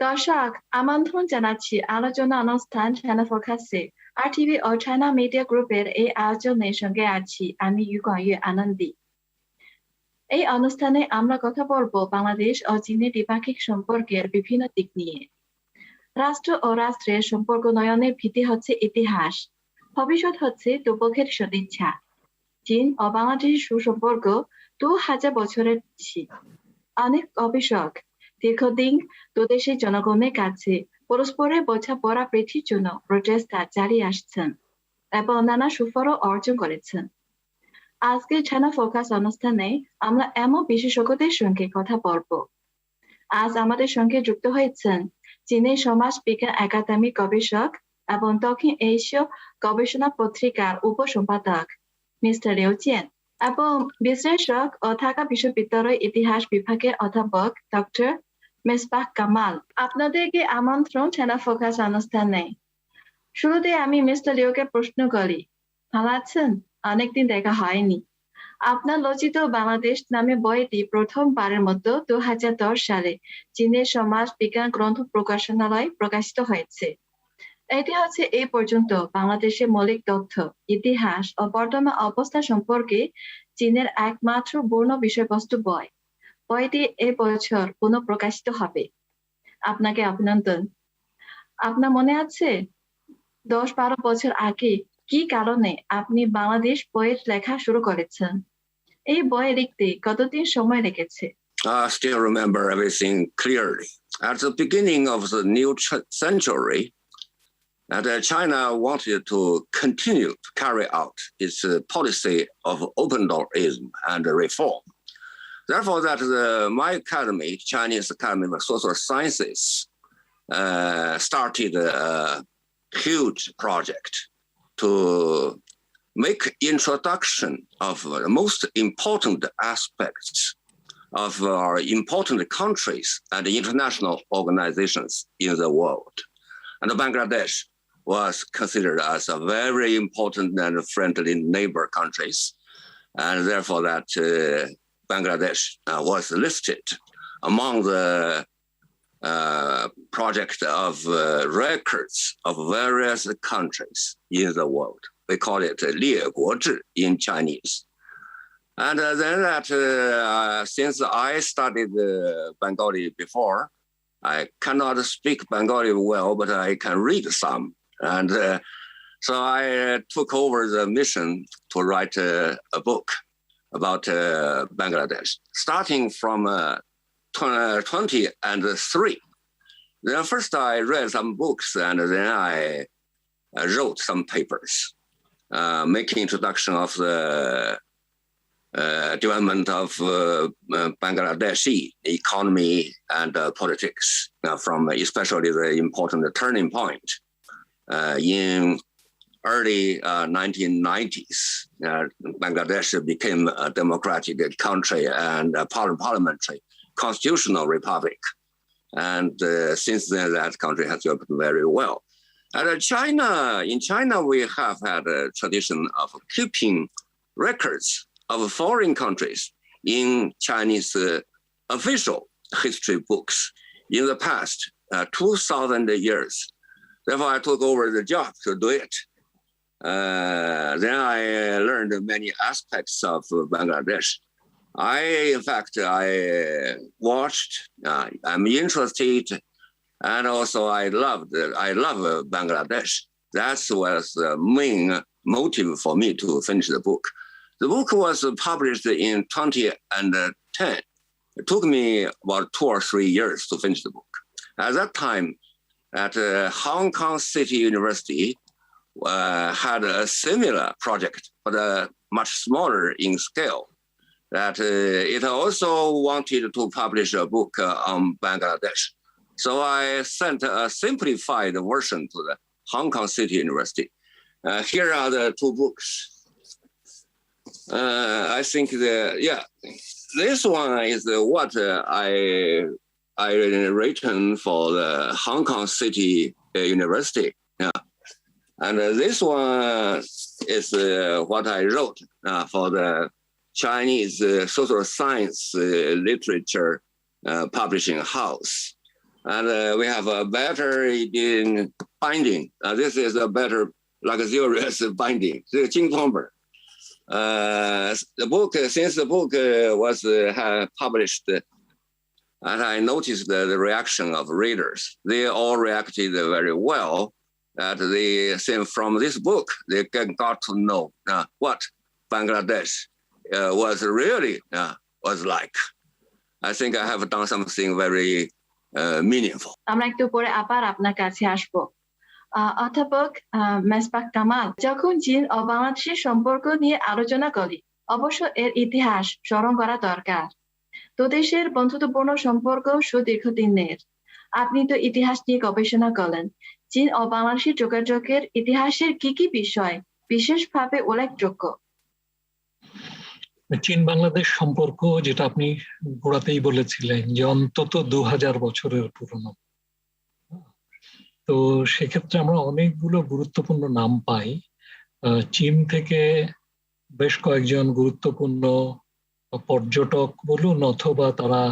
দর্শক আমন্ত্রণ জানাচ্ছি আলোচনা অনুষ্ঠান চ্যানেল ফোকাসে RTV ও চায়না মিডিয়া গ্রুপের এই আয়োজনের সঙ্গে আছি আমি ইউকয়ে আনন্দী। এই অনুষ্ঠানে আমরা কথা বলবো বাংলাদেশ ও চীনের দ্বিপাক্ষিক সম্পর্কের বিভিন্ন দিক নিয়ে। রাষ্ট্র ও রাষ্ট্রের সম্পর্ক নয়নের ভিত্তি হচ্ছে ইতিহাস, ভবিষ্যৎ হচ্ছে দুপক্ষের সদিচ্ছা। চীন ও বাংলাদেশের সুসম্পর্ক 2000 বছরের বেশি। অনেক গবেষক দীর্ঘদিন দুদেশের জনগণের কাছে পরস্পরের বোঝাপড়া বৃদ্ধির জন্য প্রচেষ্টা চালিয়ে আসছেন এবং নানা সুফলও অর্জন করেছেন। আজকের চ্যানেল ফোকাস অনুষ্ঠানে আমরা এমন বিশেষজ্ঞদের সঙ্গে কথা বলবো। আজ আমাদের সঙ্গে যুক্ত হয়েছেন চীনের সমাজ বিজ্ঞান একাডেমির গবেষক এবং দক্ষিণ এশীয় গবেষণা পত্রিকার উপসম্পাদক মিস্টার লিউ জিয়ান এবং বিশ্লেষক ও ঢাকা বিশ্ববিদ্যালয় ইতিহাস বিভাগের অধ্যাপক ডক্টর মেসবাহ কামাল। আপনাদেরকে আমন্ত্রণ চ্যানেল ফোকাস অনুষ্ঠানে। শুরুতে আমি মিস্টার লিওকে প্রশ্ন করি, ভালো আছেন? অনেকদিন দেখা হয়নি। আপনার রচিত বাংলাদেশ নামে বইটি প্রথমবারের মতো 2010 সালে চীনের সমাজ বিজ্ঞান গ্রন্থ প্রকাশনালয় প্রকাশিত হয়েছে। এটি হচ্ছে এই পর্যন্ত বাংলাদেশের মৌলিক তথ্য, ইতিহাস ও বর্তমান অবস্থা সম্পর্কে চীনের একমাত্র পূর্ণ বিষয়বস্তু বই। বইটি এবছর পুনঃপ্রকাশিত হবে। আপনাকে অভিনন্দন। আপনার মনে আছে 10-12 বছর আগে কি কারণে আপনি বাংলাদেশ বইয়ের লেখা শুরু করেছেন? এই বই লিখতে কতদিন সময় লেগেছে? I still remember everything clearly. At the beginning of the new century, China wanted to continue to carry out its policy of open doorism and reform. Therefore, my academy, Chinese Academy of Social Sciences, started a huge project to make introduction of the most important aspects of our important countries and international organizations in the world. And Bangladesh was considered as a very important and friendly neighbor countries. And therefore Bangladesh was listed among the project of records of various countries in the world. We call it 列国志 in Chinese. And then since I studied Bengali before, I cannot speak Bengali well, but I can read some. And so I took over the mission to write a book about Bangladesh, starting from 2003. Then first I read some books and then I wrote some papers, making introduction of the development of Bangladeshi economy and politics, from especially the important turning point in early 1990s. Bangladesh became a democratic country and a parliamentary constitutional republic. And since then, that country has developed very well. And in China, we have had a tradition of keeping records of foreign countries in Chinese official history books in the past 2,000 years. Therefore, I took over the job to do it. Then I learned many aspects of Bangladesh. I watched, I'm interested, and also I love Bangladesh. That was the main motive for me to finish the book. The book was published in 2010. It took me about 2 or 3 years to finish the book. At that time, at Hong Kong City University, had a similar project, but much smaller in scale. That it also wanted to publish a book on Bangladesh. So I sent a simplified version to the Hong Kong City University. Here are the 2 books. I think this one is what I written for the Hong Kong City University. Yeah. And this one is what I wrote for the Chinese social science literature publishing house. And we have a better in binding. This is a better luxurious binding. The Jingtong本. The book, since the book was published, and I noticed the reaction of readers. They all reacted very well. That they say from this book, they got to know what Bangladesh was really was like. I think I have done something very meaningful. আমরা একটু পরে আবার আপনার কাছে আসবো। অধ্যাপক মেসবাহ কামাল, যখন চীন ও বাংলাদেশের সম্পর্ক নিয়ে আলোচনা করি, অবশ্য এর ইতিহাস স্মরণ করা দরকার। দুদেশের বন্ধুত্বপূর্ণ সম্পর্ক সুদীর্ঘদিনের। আপনি তো ইতিহাস নিয়ে গবেষণা করেন। চীন ও বাংলাদেশের যোগাযোগের ইতিহাসের কি কি বিষয় বিশেষভাবে উল্লেখযোগ্য? চীন বাংলাদেশ সম্পর্ক, যেটা আপনি গোড়াতেই বলেছিলেন যে অন্তত 2000 বছরের পুরনো, তো সেক্ষেত্রে আমরা অনেকগুলো গুরুত্বপূর্ণ নাম পাই। চীন থেকে বেশ কয়েকজন গুরুত্বপূর্ণ পর্যটক বলুন, অথবা তারা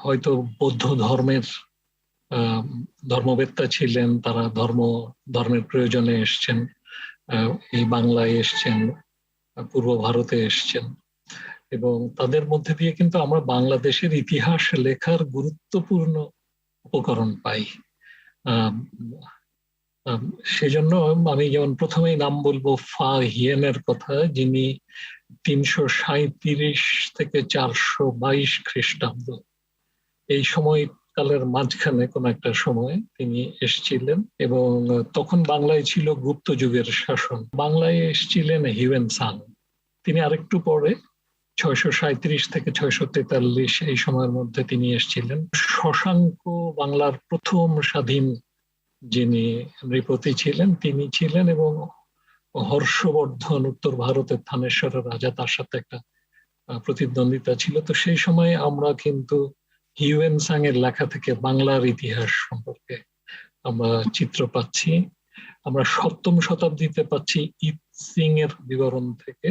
হয়তো বৌদ্ধ ধর্মবেত্তা ছিলেন, তারা ধর্মের প্রয়োজনে এসছেন, এই বাংলায় এসছেন, পূর্ব ভারতে এসছেন, এবং তাদের মধ্যে দিয়ে কিন্তু আমরা বাংলাদেশের ইতিহাস লেখার গুরুত্বপূর্ণ উপকরণ পাই। সেজন্য আমি যেমন প্রথমেই নাম বলবো ফা হিয়েনের কথা, যিনি 337 থেকে 422 খ্রিস্টাব্দ, এই সময়কালের মাঝখানে কোন একটা সময় তিনি এসেছিলেন, এবং তখন বাংলায় ছিল গুপ্ত যুগের শাসন। বাংলায় এসেছিলেন হিউয়েন সাং। তিনি আরেকটু পরে 637 থেকে 643 এই সময়ের মধ্যে তিনি এসেছিলেন। শশাঙ্ক বাংলার প্রথম স্বাধীন যিনি নৃপতি ছিলেন তিনি ছিলেন, এবং হর্ষবর্ধন উত্তর ভারতের থানেশ্বরের রাজা, তার সাথে একটা প্রতিদ্বন্দ্বিতা ছিল। তো সেই সময় আমরা কিন্তু হিউয়েন সাং এর লেখা থেকে বাংলার ইতিহাস সম্পর্কে আমরা চিত্র পাচ্ছি। আমরা 7ম শতাব্দীতে পাচ্ছি ইত সিং এর বিবরণ থেকে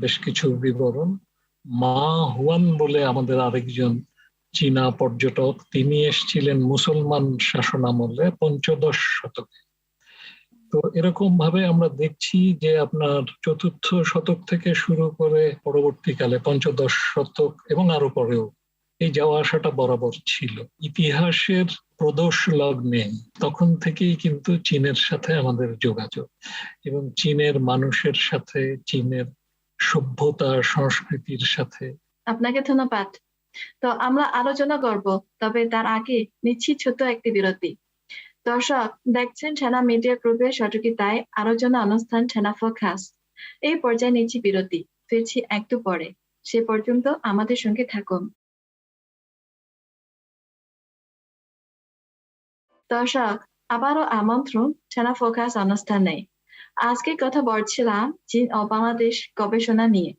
বেশ কিছু বিবরণ। মা হুয়ান বলে আমাদের আরেকজন চীনা পর্যটক, তিনি এসেছিলেন মুসলমান শাসন আমলে 15 শতকে। তো এরকম ভাবে আমরা দেখছি যে আপনার 4র্থ শতক থেকে শুরু করে পরবর্তীকালে 15 শতক এবং আরো পরেও এই যাওয়া আসাটা বরাবর ছিল। ইতিহাসের প্রদোষ লগ্নে তখন থেকেই কিন্তু চীনের সাথে আমাদের যোগাযোগ, এবং চীনের মানুষের সাথে, চীনের সভ্যতা সংস্কৃতির সাথে। আপনাকে ধন্যবাদ। তো আমরা আলোচনা করব, তবে তার আগে নিচ্ছি ছোট একটি বিরতি। দর্শক দেখছেন ছেনা মিডিয়া গ্রুপের সহযোগিতায় আলোচনা অনুষ্ঠান ছেনা ফোকাস। এই পর্যায়ে নিচ্ছি বিরতি, ফিরছি একটু পরে। সে পর্যন্ত আমাদের সঙ্গে থাকুন। দর্শক, আবারও আমন্ত্রণ ছেনা ফোকাস অনুষ্ঠানে। আজকে কথা বলছিলাম চীন ও বাংলাদেশ গবেষণা নিয়ে।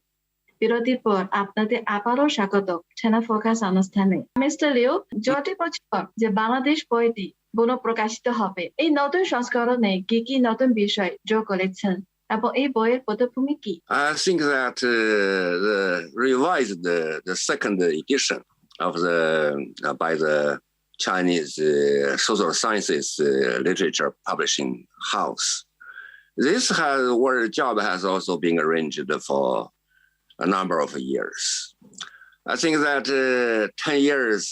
বিরতির পর আপনাদের আবারও স্বাগত ছেনা ফোকাস অনুষ্ঠানে। মিস্টার লিও, জ্যোতি বছর যে বাংলাদেশ বইটি পুনঃপ্রকাশিত হবে, এই নতুন সংস্করণে কি কি নতুন বিষয় যোগ করেছেন এবং এই বইয়ের পটভূমি কি? I think that the revised the second edition of by the Chinese social sciences literature publishing house. This job has also been arranged for a number of years. I think that 10 years,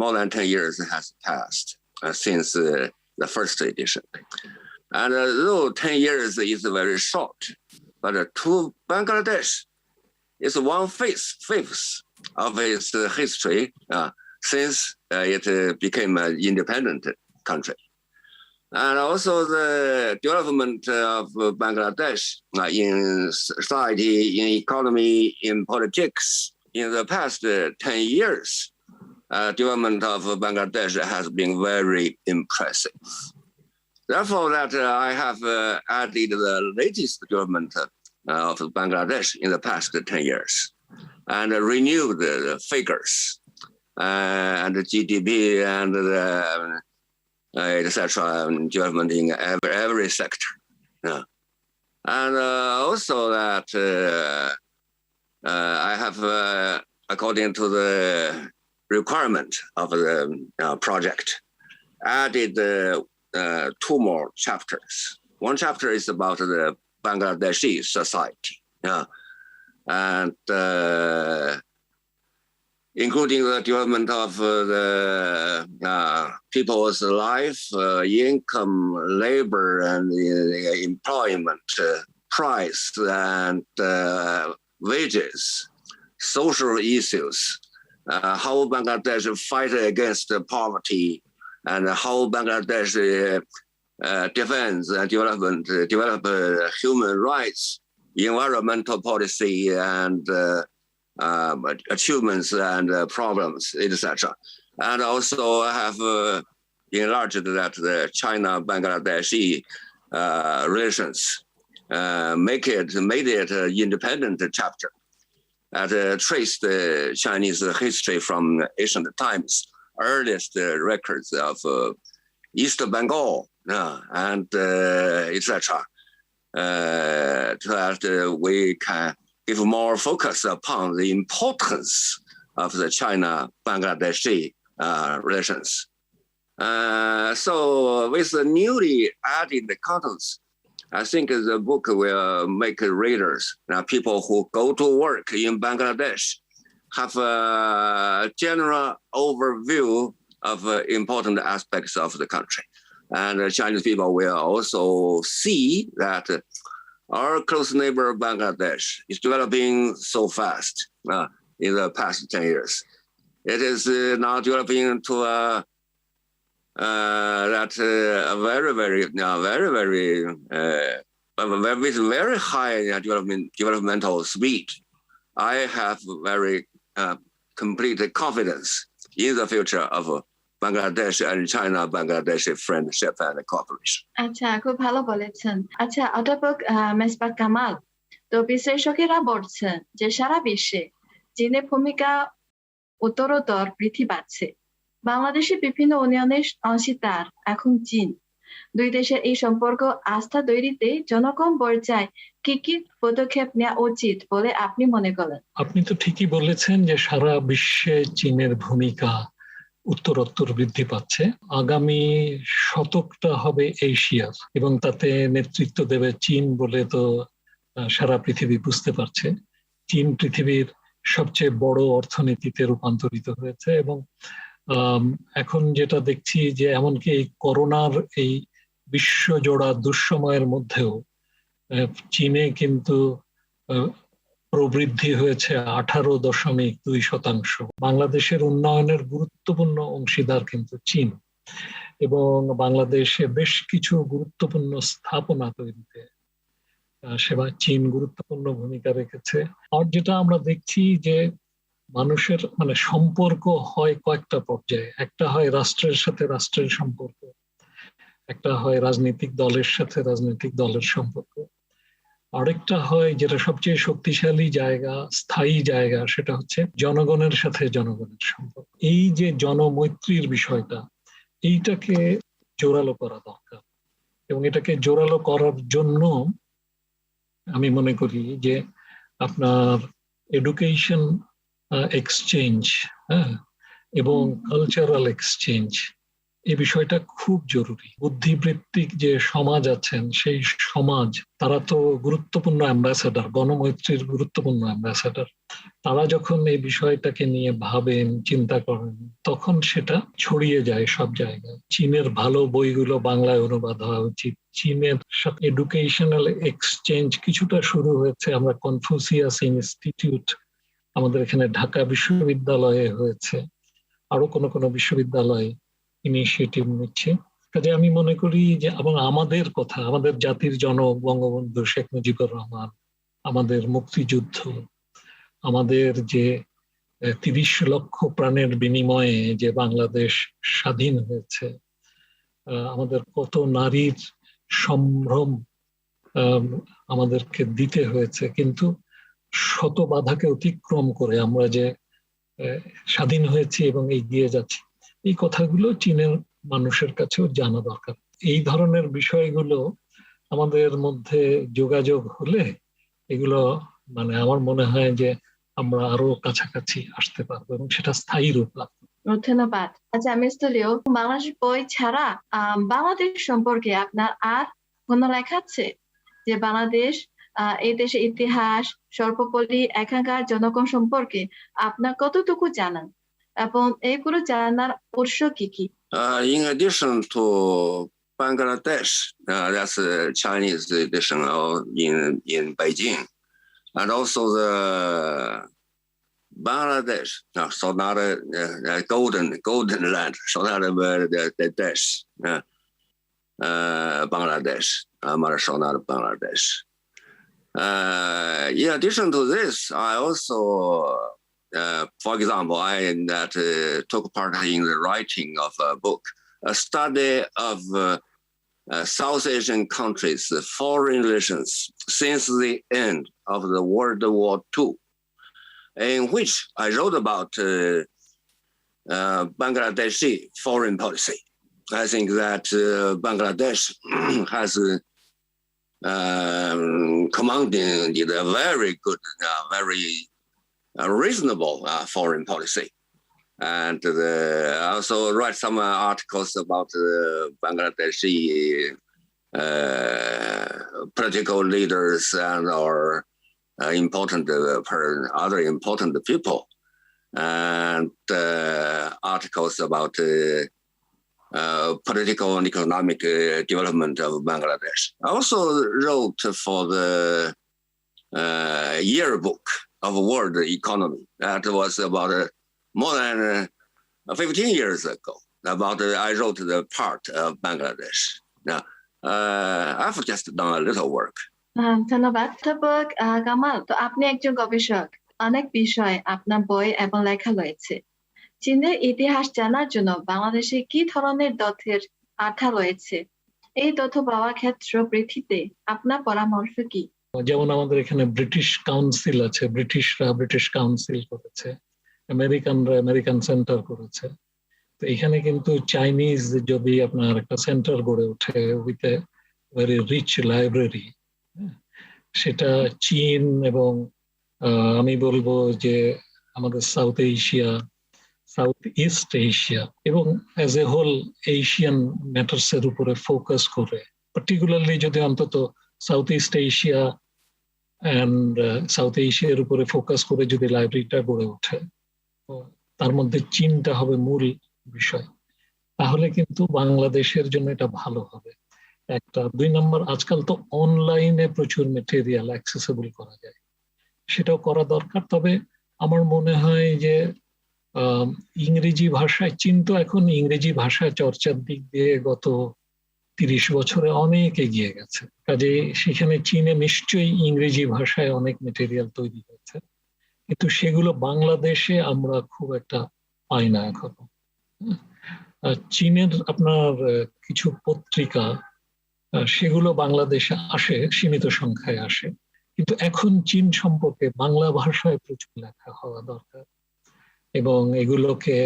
more than 10 years has passed since the first edition. And though 10 years is very short, but to Bangladesh, it's 1/5 of its history since it became an independent country. And also the development of Bangladesh in society, in economy, in politics. In the past 10 years, development of Bangladesh has been very impressive. Therefore, that I have added the latest development of Bangladesh in the past 10 years and renewed the figures and the GDP and the etc. development in every sector. And also that I have, according to the requirement of the project, added 2 more chapters. One chapter is about the Bangladeshi society, and including the development of the people's life, income, labor, and employment, price, and wages, social issues, how Bangladesh fight against poverty, and how Bangladesh defends and develop human rights, environmental policy, and achievements and problems, etc. And also have enlarged that the China-Bangladeshi relations, made it an independent chapter that traced the Chinese history from ancient times, earliest records of East Bengal, and etc. That we can give more focus upon the importance of the China-Bangladeshi relations. So with the newly added contents, I think the book will make readers, people who go to work in Bangladesh, have a general overview of important aspects of the country. And Chinese people will also see that our close neighbor Bangladesh is developing so fast in the past 10 years. It is now developing to a with very high developmental speed. I have very complete confidence in the future of Bangladesh and China-Bangladesh friendship and cooperation. আচ্ছা, খুব ভালো বলেছেন। আচ্ছা, অধ্যাপক মেজবাহ কামাল, তো বিশ্লেষকেরা বলছেন যে সারা বিশ্বে চীনের ভূমিকা উত্তরোত্তর বৃদ্ধি পাচ্ছে। বাংলাদেশের বিভিন্ন উন্নয়নের অংশীদার এখন চীন। দুই দেশের এই সম্পর্ক আস্থা তৈরিতে জনগণ পর্যায়ে কি কি পদক্ষেপ নেওয়া উচিত বলে আপনি মনে করেন? আপনি তো ঠিকই বলেছেন যে সারা বিশ্বে চীনের ভূমিকা উত্তরোত্তর বৃদ্ধি পাচ্ছে। আগামী শতকটা হবে এশিয়ার, এবং তাতে নেতৃত্ব দেবে চীন বলে তো সারা পৃথিবী বুঝতে পারছে। চীন পৃথিবীর সবচেয়ে বড় অর্থনীতিতে রূপান্তরিত হয়েছে, এবং এখন যেটা দেখছি যে এমনকি এই করোনার এই বিশ্বজোড়া দুঃসময়ের মধ্যেও চীনে কিন্তু প্রবৃদ্ধি হয়েছে 18.2%। বাংলাদেশের উন্নয়নের গুরুত্বপূর্ণ অংশীদার কিন্তু চীন, এবং বাংলাদেশে বেশ কিছু গুরুত্বপূর্ণ স্থাপনা তৈরিতে চীন গুরুত্বপূর্ণ ভূমিকা রেখেছে। আর যেটা আমরা দেখছি যে মানুষের সম্পর্ক হয় কয়েকটা পর্যায়ে। একটা হয় রাষ্ট্রের সাথে রাষ্ট্রের সম্পর্ক, একটা হয় রাজনৈতিক দলের সাথে রাজনৈতিক দলের সম্পর্ক, আরেকটা হয় যেটা সবচেয়ে শক্তিশালী জায়গা, স্থায়ী জায়গা, সেটা হচ্ছে জনগণের সাথে জনগণের সম্পর্ক। এই যে জনমৈত্রীর বিষয়টা, এইটাকে জোরালো করা দরকার, এবং এটাকে জোরালো করার জন্য আমি মনে করি যে আপনার এডুকেশন এক্সচেঞ্জ এবং কালচারাল এক্সচেঞ্জ, এই বিষয়টা খুব জরুরি। বুদ্ধিবৃত্তিক যে সমাজ আছেন সেই সমাজ, তারা তো গুরুত্বপূর্ণ অ্যাম্বাসেডার, গণমৈত্রীর গুরুত্বপূর্ণ অ্যাম্বাসেডার। তারা যখন এই বিষয়টাকে নিয়ে ভাবেন, চিন্তা করেন, তখন সেটা ছড়িয়ে যায় সব জায়গায়। চীনের ভালো বইগুলো বাংলায় অনুবাদ হওয়া উচিত। চীনের সাথে এডুকেশনাল এক্সচেঞ্জ কিছুটা শুরু হয়েছে। আমরা কনফুসিয়াস ইনস্টিটিউট আমাদের এখানে ঢাকা বিশ্ববিদ্যালয়ে হয়েছে, আরো কোনো বিশ্ববিদ্যালয়ে ইনিশিয়েটিভ নিচ্ছে। কাজে আমি মনে করি যে, এবং আমাদের কথা, আমাদের জাতির জনক বঙ্গবন্ধু শেখ মুজিবুর রহমান, আমাদের মুক্তিযুদ্ধ, আমাদের যে 30 লক্ষ প্রাণের বিনিময়ে যে বাংলাদেশ স্বাধীন হয়েছে, আমাদের কত নারীর সম্ভ্রম আমাদেরকে দিতে হয়েছে, কিন্তু শত বাধাকে অতিক্রম করে আমরা যে স্বাধীন হয়েছি এবং এগিয়ে যাচ্ছি, এই কথাগুলো চীনের মানুষের কাছেও জানা দরকার। এই ধরনের বিষয়গুলো আমাদের মধ্যে যোগাযোগ হলে এগুলো আমার মনে হয় যে আমরা আরো কাছাকাছি আসতে পারবো এবং সেটা স্থায়ী রূপ লাভ করবে। ধন্যবাদ। আচ্ছা মিস্টার লিও, বাংলাদেশ বই ছাড়া বাংলাদেশ সম্পর্কে আপনার আর কোনো লেখা আছে? যে বাংলাদেশ, এই দেশের ইতিহাস, সর্বোপরি এখানকার জনগণ সম্পর্কে আপনার কতটুকু জানেন এবং এইগুলো জানার উৎস কি কি? In addition to Bangladesh, that's a Chinese edition in Beijing, and also the Bangladesh, so not a golden land, so not the dash, Bangladesh, so not Bangladesh. In addition to this, I also, for example, I took part in the writing of a book, a study of South Asian countries' foreign relations since the end of the World War II, in which I wrote about Bangladeshi foreign policy. I think that Bangladesh has commanded a very good, very reasonable foreign policy. And I also write some articles about Bangladeshi political leaders and or important other important people, and articles about political and economic development of Bangladesh. I also wrote for the yearbook of world economy. That was about more than 15 years ago. I wrote the part of Bangladesh. Now, I've just done a little work. ধন্যবাদ। অধ্যাপক কামাল, তো আপনি একজন গবেষক, অনেক বিষয় আপনার বই এবং লেখা রয়েছে। চীনের ইতিহাস জানার জন্য বাংলাদেশে কি ধরনের তথ্যের আঠা রয়েছে? এই তথ্য পাওয়ার ক্ষেত্রে পৃথিবীতে আপনার পরামর্শ কি? যেমন আমাদের এখানে ব্রিটিশ কাউন্সিল আছে, ব্রিটিশরা ব্রিটিশ কাউন্সিল করেছে, আমেরিকানরা আমেরিকান সেন্টার করেছে। তো এখানে কিন্তু চাইনিজ যদি আপনার একটা সেন্টার গড়ে ওঠে with a very rich library, সেটা চীন এবং আমি বলবো যে আমাদের south Asia, south east Asia এবং as a whole Asian matters এর উপরে ফোকাস করে, পার্টিকুলারলি যদি অন্তত south east Asia and south এশিয়ার উপরে ফোকাস করে যদি লাইব্রেরিটা গড়ে ওঠে, তার মধ্যে চীনটা হবে মূল বিষয়, তাহলে কিন্তু বাংলাদেশের জন্য এটা ভালো হবে। একটা, 2 নম্বর, আজকাল তো অনলাইনে প্রচুর মেটেরিয়াল অ্যাক্সেসিবল করা যায়, সেটাও করা দরকার। তবে আমার মনে হয় যে ইংরেজি ভাষায়, চীন তো এখন ইংরেজি ভাষায় চর্চার দিক দিয়ে গত 30 বছরে অনেক এগিয়ে গেছে, কাজে সেখানে চীনে নিশ্চয়ই ইংরেজি ভাষায় অনেক মেটেরিয়াল তৈরি হয়েছে, কিন্তু সেগুলো বাংলাদেশে আমরা খুব একটা পাই না এখনো। চীনের আপনার কিছু পত্রিকা সেগুলো বাংলাদেশে আসে, সীমিত সংখ্যায় আসে, কিন্তু এখন চীন সম্পর্কে বাংলা ভাষায় প্রচুর লেখা হওয়া দরকার এবং এগুলোকে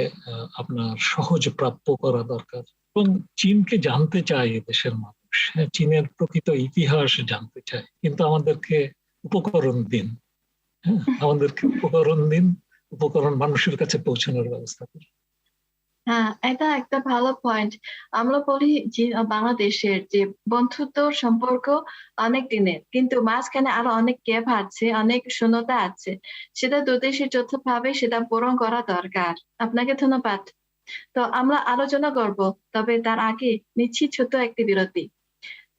আপনার সহজ প্রাপ্য করা দরকার। এবং চীনকে জানতে চায় দেশের মানুষ, চীনের প্রকৃত ইতিহাস জানতে চায়, কিন্তু আমাদেরকে উপকরণ দিন, আমাদেরকে উপকরণ দিন, উপকরণ মানুষের কাছে পৌঁছানোর ব্যবস্থা করুন। হ্যাঁ, এটা একটা ভালো পয়েন্ট। আমরা বলি বাংলাদেশের যে বন্ধুত্ব সম্পর্ক অনেক দিনের, কিন্তু মাঝখানে আরো অনেক গ্যাপ আছে, অনেক শূন্যতা আছে, সেটা দুদেশের যৌথভাবে সেটা পূরণ করা দরকার। আপনাকে ধন্যবাদ। তো আমরা আলোচনা করব, তবে তার আগে নিচ্ছি ছোট একটি বিরতি।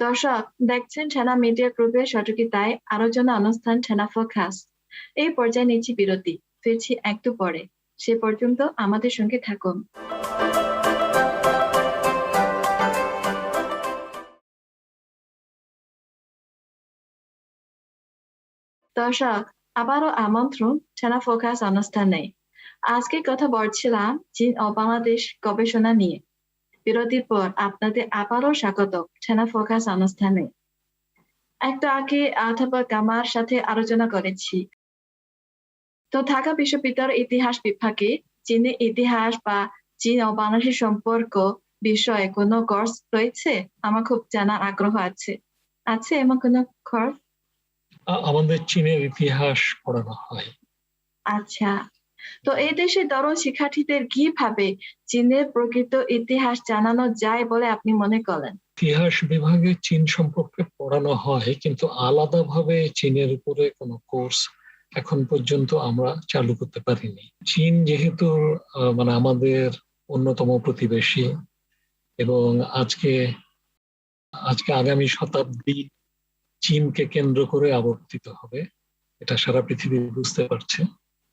দর্শক দেখছেন ছানা মিডিয়া গ্রুপের সহযোগিতায় আলোচনা অনুষ্ঠান ছানা ফোকাস। এই পর্যায়ে নিচ্ছি বিরতি, ফিরছি একটু পরে। সে পর্যন্ত আমাদের সঙ্গে থাকুন। দর্শক, আবারও আমন্ত্রণ ছানা ফোকাস অনুষ্ঠানে। আজকে কথা বলছিলাম চীন ও বাংলাদেশ গবেষণা নিয়ে। বিরতির পর আপনাদের আবারও স্বাগত ছানা ফোকাস অনুষ্ঠানে। একটু আগে অধ্যাপক কামার সাথে আলোচনা করেছি। তো ঢাকা বিশ্ববিদ্যালয়ের ইতিহাস বিভাগে চীনের ইতিহাস বা চীন ও বাংলাদেশের সম্পর্ক বিষয়ে কোনো কোর্স রয়েছে? আমার খুব জানার আগ্রহ আছে। আছে এমন কোনো কোর্স? আমাদের চীনের ইতিহাস পড়ানো হয়। আচ্ছা, তো এই দেশের তরুণ শিক্ষার্থীদের কিভাবে চীনের প্রকৃত ইতিহাস জানানো যায় বলে আপনি মনে করেন? ইতিহাস বিভাগে চীন সম্পর্কে পড়ানো হয়, কিন্তু আলাদাভাবে চীনের উপরে কোনো কোর্স এখন পর্যন্ত আমরা চালু করতে পারিনি। চীন যেহেতু মানে আমাদের অন্যতম প্রতিবেশী, এবং আজকে আগামী শতাব্দী চীনকে কেন্দ্র করে আবর্তিত হবে, এটা সারা পৃথিবী বুঝতে পারছে।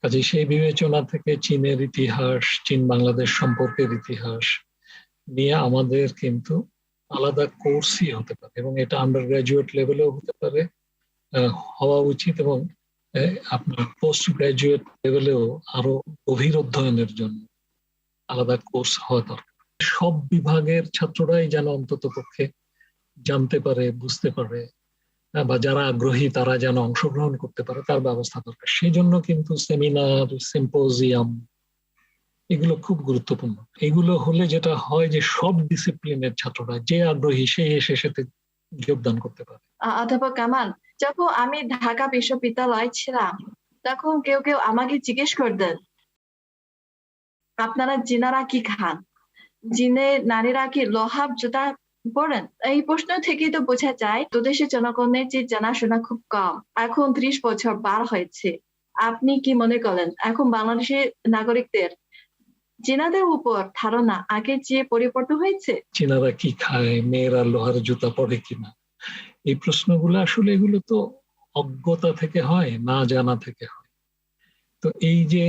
কাজে সেই বিবেচনা থেকে চীনের ইতিহাস, চীন বাংলাদেশ সম্পর্কের ইতিহাস নিয়ে আমাদের কিন্তু আলাদা কোর্সই হতে পারে, এবং এটা আন্ডার গ্রাজুয়েট লেভেলেও হতে পারে, হওয়া উচিত, এবং আপনার পোস্ট গ্রাজুয়েট লেভেলেও আরো গভীর অধ্যয়নের জন্য আলাদা কোর্স হওয়া দরকার। সব বিভাগের ছাত্ররাই যেন অন্তত পক্ষে জানতে পারে, বুঝতে পারে, বা যারা আগ্রহী তারা যেন অংশগ্রহণ করতে পারে, তার ব্যবস্থা দরকার। সেই জন্য কিন্তু সেমিনার, সিম্পোজিয়াম এগুলো খুব গুরুত্বপূর্ণ। এগুলো হলে যেটা হয় যে সব ডিসিপ্লিনের ছাত্ররা যে আগ্রহী সেই এসে সাথে যোগদান করতে পারে। অধ্যাপক কামাল, যখন আমি ঢাকা বিশ্ববিদ্যালয়ে ছিলাম তখন কেউ কেউ আমাকে জিজ্ঞেস করতেন, আপনারা জিনারা কি খান? জিনের নারীরা কি লোহার জুতা পরেন? এই প্রশ্ন থেকেই তো বোঝা যায় দেশের জনগণের যে জানাশোনা খুব কম। এখন 30 বছর পার হয়েছে, আপনি কি মনে করেন এখন বাংলাদেশের নাগরিকদের চীনাদের উপর ধারণা আগের চেয়ে পরিবর্তন হয়েছে? চীনারা কি খায়, মেয়েরা লোহার জুতা পরে কিনা, এই প্রশ্নগুলো আসলে এগুলো তো অজ্ঞতা থেকে হয়, না জানা থেকে হয়। তো এই যে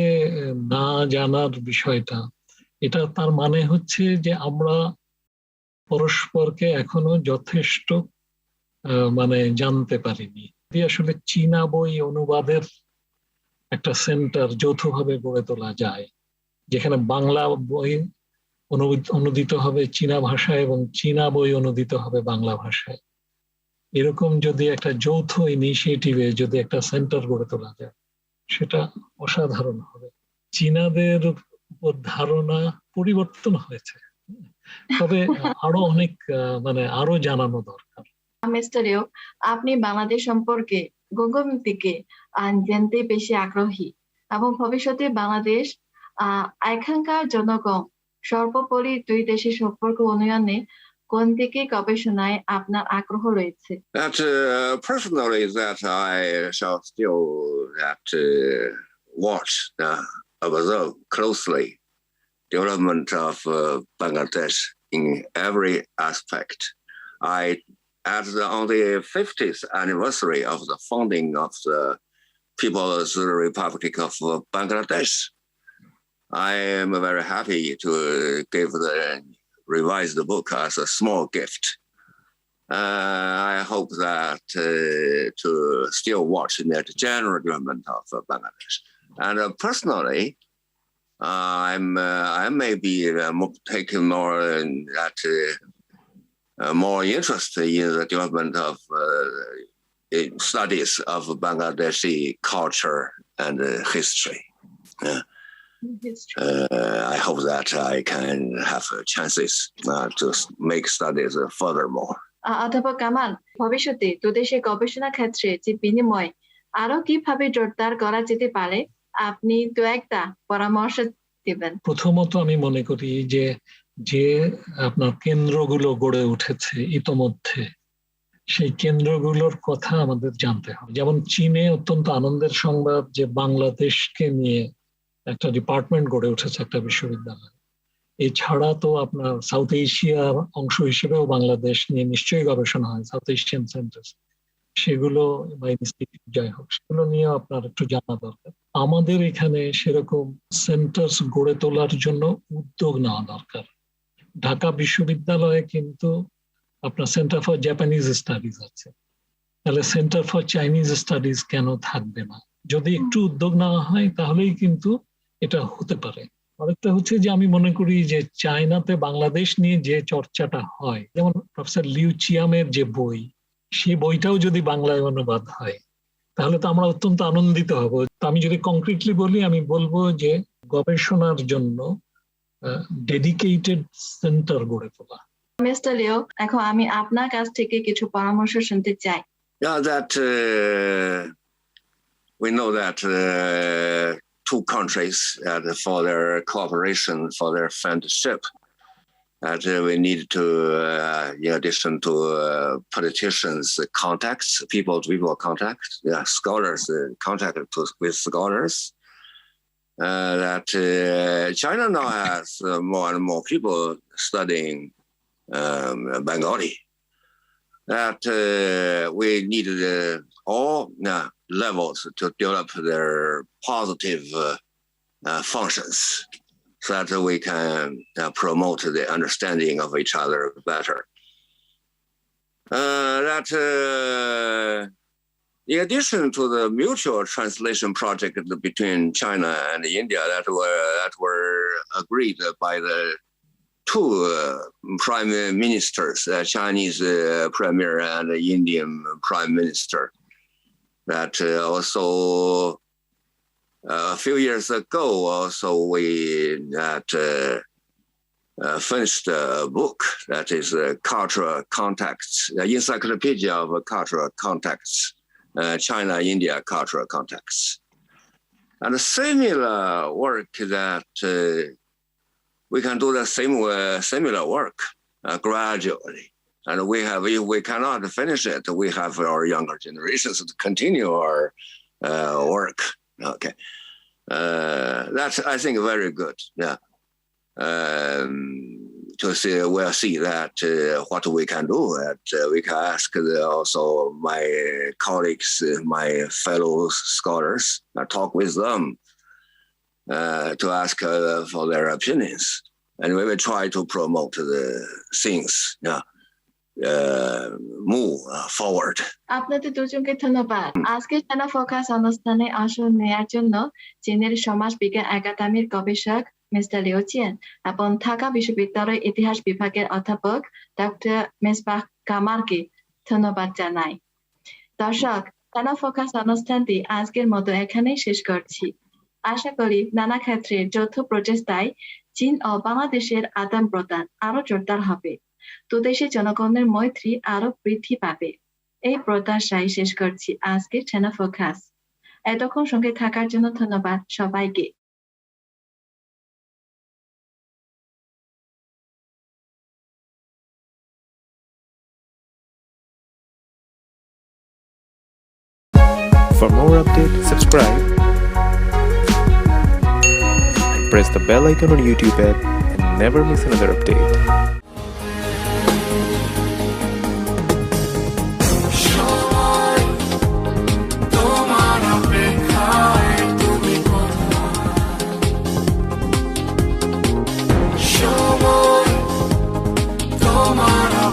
না জানার বিষয়টা, এটা তার মানে হচ্ছে যে আমরা পরস্পরকে এখনো যথেষ্ট মানে জানতে পারিনি। আসলে চীনা বই অনুবাদের একটা সেন্টার যৌথভাবে গড়ে তোলা যায়, যেখানে বাংলা বই অনুদিত হবে চীনা ভাষায় এবং চীনা বই অনুদিত হবে বাংলা ভাষায়। এরকম যদি একটা যৌথ ইনিশিয়েটিভে যদি একটা সেন্টার গড়ে তোলা যায়, সেটা অসাধারণ হবে। চীনাদের উপর ধারণা পরিবর্তন হয়েছে, তবে আরো অনেক মানে আরো জানানো দরকার। মিস্টার লিও, আপনি বাংলাদেশ সম্পর্কে গঙ্গোমুক্তিকে জানতে বেশি আগ্রহী, এবং ভবিষ্যতে বাংলাদেশ এখানকার জনগণ সর্বোপরি দুই দেশের সম্পর্ক উন্নয়নে কোন দিকে গবেষণায় আপনার আগ্রহ রয়েছে? That personally, that I shall still watch, observe closely development of Bangladesh in every aspect. On the 50th anniversary of the founding of the People's Republic of Bangladesh, I am very happy to give the revised book as a small gift. I hope that to still watch the general development of Bangladesh. And personally, I may be taking more interest in the development of studies of Bangladeshi culture and history. I hope that I can have chances to make studies furthermore. অধ্যাপক কামাল, ভবিষ্যতে দুদেশের গবেষণা ক্ষেত্রে যে বিনিময় আরো কিভাবে জোরদার করা যেতে পারে, আপনি তো একটা পরামর্শ দিবেন? প্রথমত আমি মনে করি যে আপনার কেন্দ্রগুলো গড়ে উঠেছে ইতোমধ্যে, সেই কেন্দ্রগুলোর কথা আমাদের জানতে হবে। যেমন চীনে অত্যন্ত আনন্দের সংবাদ যে বাংলাদেশকে নিয়ে একটা ডিপার্টমেন্ট গড়ে উঠেছে, একটা বিশ্ববিদ্যালয়। এছাড়া তো আপনার সাউথ এশিয়ার অংশ হিসেবেও বাংলাদেশ নিয়ে নিশ্চয়ই গবেষণা হয়, সাউথ এশিয়ান সেন্টার, সেগুলো বা ইনস্টিটিউট যাই হোক, সেগুলো নিয়ে আপনার একটু জানা দরকার। আমাদের এখানে সেরকম সেন্টার্স গড়ে তোলার জন্য উদ্যোগ নেওয়া দরকার। ঢাকা বিশ্ববিদ্যালয়ে কিন্তু আপনার সেন্টার ফর জাপানিজ স্টাডিজ আছে, তাহলে সেন্টার ফর চাইনিজ স্টাডিজ কেন থাকবে না? যদি একটু উদ্যোগ নেওয়া হয় তাহলেই কিন্তু এটা হতে পারে। আরেকটা হচ্ছে যে আমি মনে করি যে চায়নাতে বাংলাদেশ নিয়ে যে চর্চাটা হয়, যেমন প্রফেসর লিউ চিয়ামের যে বই, সেই বইটাও যদি বাংলায় অনুবাদ হয় তাহলে তো আমরা অত্যন্ত আনন্দিত হব। আমি যদি কংক্রিটলি বলি, আমি বলবো যে গবেষণার জন্য ডেডিকেটেড সেন্টার গড়ে তোলা। মিস্টার লিও, এখন আমি আপনার কাছ থেকে কিছু পরামর্শ শুনতে চাই। Yeah, that we know that two countries for their cooperation, for their friendship. That we need to, in addition to politicians' contacts, people-to-people contacts, scholars contact with scholars. That China now has more and more people studying Bengali. That we need all levels to develop their positive functions, so that we can promote the understanding of each other better. In addition to the mutual translation project between China and India that were agreed by the two prime ministers, Chinese premier and Indian prime minister, that also a few years ago, also we finished a book that is Cultural Contacts, the Encyclopedia of Cultural Contacts, China-India Cultural Contacts. And a similar work that we can do the similar work gradually. And if we cannot finish it, we have our younger generations to continue our work. Okay. That's, I think, very good. Yeah. We'll see that what we can do. We can ask also my colleagues, my fellow scholars, talk with them to ask for their opinions. And we will try to promote the things, move forward. আপনাদের দুজনকে ধন্যবাদ। আজকে China focus অনুষ্ঠানে অংশ নেওয়ার জন্য চীনের সমাজ বিজ্ঞান একাডেমির গবেষক মিস্টার লিউ চিয়েন এবং ঢাকা বিশ্ববিদ্যালয়ের ইতিহাস বিভাগের অধ্যাপক ডক্টর মেসবাহ কামালকে ধন্যবাদ জানাই। দর্শক, চায়না ফোকাস অনুষ্ঠানটি আজকের মতো এখানেই শেষ করছি। আশা করি নানা ক্ষেত্রে যৌথ প্রচেষ্টায় চীন ও বাংলাদেশের আদান প্রদান আরো জোরদার হবে। দুদেশের জনগণের মৈত্রী আরো বৃদ্ধি পাবে। এই প্রত্যাশায় শেষ করছি আজকের চায়না ফোকাস। এতক্ষণ সঙ্গে থাকার জন্য ধন্যবাদ সবাইকে। For more updates, subscribe and press the bell icon on YouTube app and never miss another update. Tomorrow